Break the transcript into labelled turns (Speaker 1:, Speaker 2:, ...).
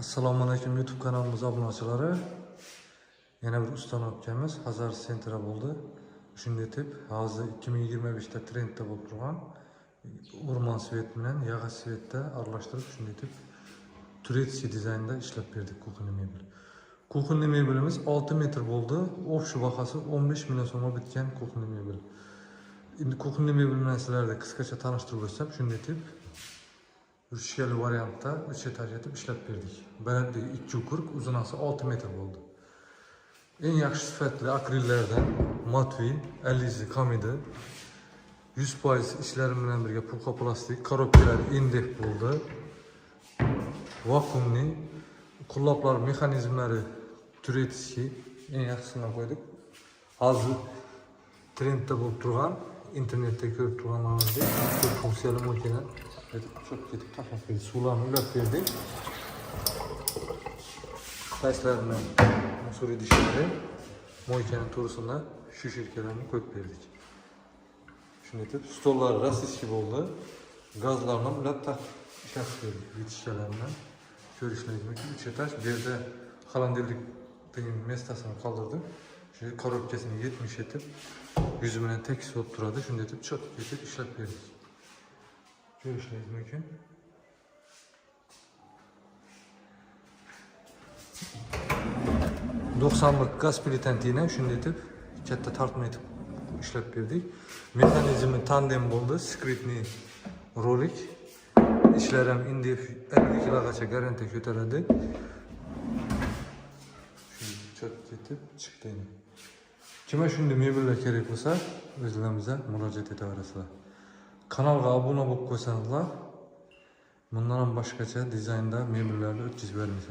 Speaker 1: Assalomu alaykum YouTube kanalimiz obunachilari. Yana bir ustani olganmiz. Hazar Centra bo'ldi. Shunday deb, hozir 2025 da trendda bo'lib turgan o'rmon svet bilan yog'och svetda aralashtirib, shunday deb Turkiya dizaynda ishlab berdik kuxonli mebel. Kuxonli mebelimiz 6 metr bo'ldi. O'sha bahasi 15 million so'mga bitgan kuxonli mebel. Endi kuxonli mebel bilan sizlarga qisqacha tanishtirib o'tsam, shunday deb 3 xil variantda 3 etaj etib ishlab berdik. Balandligi 240, uzunasi 6 metr bo'ldi. Eng yaxshi sifatli akrillardan Matvi, Alize, Kamida 100% ishlari bilan birga pulqa plastik, korobkalar indek bo'ldi. Vakuumli, qulloblar mexanizmlari Turkiya eng yaxshisidan qo'ydik. Hozir trendda bo'lib turgan, internetda ko'rib turganlaringizdek ko'p funksiyali makina çok ketib tashlab berdik. Suvlarni ulab berdik. Tashlarni musor idishlari moykani to'g'risida shu shirkalarni qo'yib berdik. Shunday deb stollar rossiyskiy bo'ldi. Gazlarni ulab ishlatib berdik. Vitishkalarni ko'rishingiz mumkin. 3 etaj. Bu yerda xalandelik degan mestasini qoldirdik. Shu korobkasini 70 etib yüzü bilan tekis bo'lib turadi. Shunday deb chot ketib ishlab berdik. Görüşürüz mümkün. %90'lık gaz plitentine şunday deb katta tartma etib ishlab berdik. Mexanizmi tandem bo'ldi, skritni rolik. Ishlar ham indef 50 kilogacha garantiya ko'taradi. Shunday chot ketib chiqdi. Kimga shunday mebellar kerak bo'lsa, o'zlarimizga murojaat etaverasizlar. Kanalga abone bo'lib qo'ysangizlar, bundan ham boshqacha dizaynda mebellarni o'tkazib beramiz.